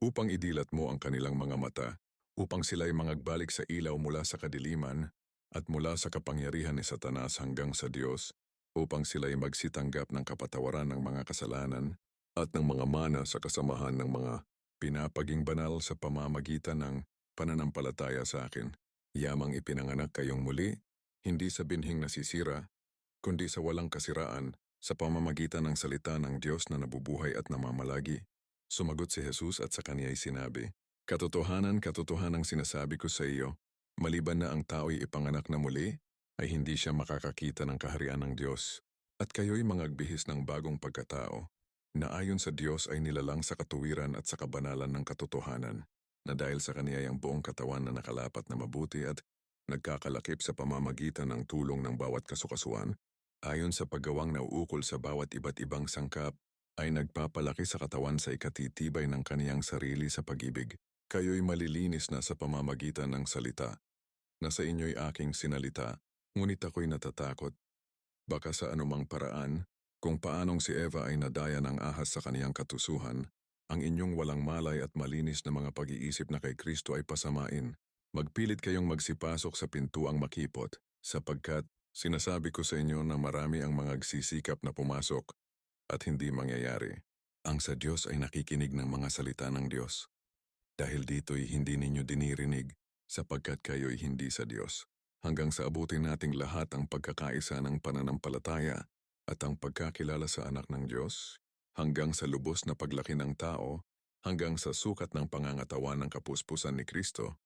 upang idilat mo ang kanilang mga mata, upang sila'y mangagbalik sa ilaw mula sa kadiliman at mula sa kapangyarihan ni Satanas hanggang sa Diyos, upang sila'y magsitanggap ng kapatawaran ng mga kasalanan at ng mga mana sa kasamahan ng mga pinapaging banal sa pamamagitan ng pananampalataya sa akin. Yamang ipinanganak kayong muli, hindi sa binhing nasisira, kundi sa walang kasiraan, sa pamamagitan ng salita ng Diyos na nabubuhay at namamalagi. Sumagot si Jesus at sa kaniya'y sinabi, "Katotohanan, katotohanang sinasabi ko sa iyo, maliban na ang tao'y ipanganak na muli, ay hindi siya makakakita ng kaharian ng Diyos. At kayo'y mangagbihis ng bagong pagkatao, na ayon sa Diyos ay nilalang sa katuwiran at sa kabanalan ng katotohanan, na dahil sa kaniya'y ang buong katawan na nakalapat na mabuti at nagkakalakip sa pamamagitan ng tulong ng bawat kasukasuan, ayon sa paggawang nauukol sa bawat iba't ibang sangkap, ay nagpapalaki sa katawan sa ikatitibay ng kaniyang sarili sa pag-ibig. Kayo'y malilinis na sa pamamagitan ng salita, na sa inyo'y aking sinalita, ngunit ako'y natatakot, baka sa anumang paraan, kung paanong si Eva ay nadaya ng ahas sa kaniyang katusuhan, ang inyong walang malay at malinis na mga pag-iisip na kay Kristo ay pasamain. Magpilit kayong magsipasok sa pintuang makipot, sapagkat sinasabi ko sa inyo na marami ang mga agsisikap na pumasok at hindi mangyayari. Ang sa Diyos ay nakikinig ng mga salita ng Diyos. Dahil dito'y hindi ninyo dinirinig, sapagkat kayo'y hindi sa Diyos. Hanggang sa abutin nating lahat ang pagkakaisa ng pananampalataya at ang pagkakilala sa anak ng Diyos, hanggang sa lubos na paglaki ng tao, hanggang sa sukat ng pangangatawan ng kapuspusan ni Kristo,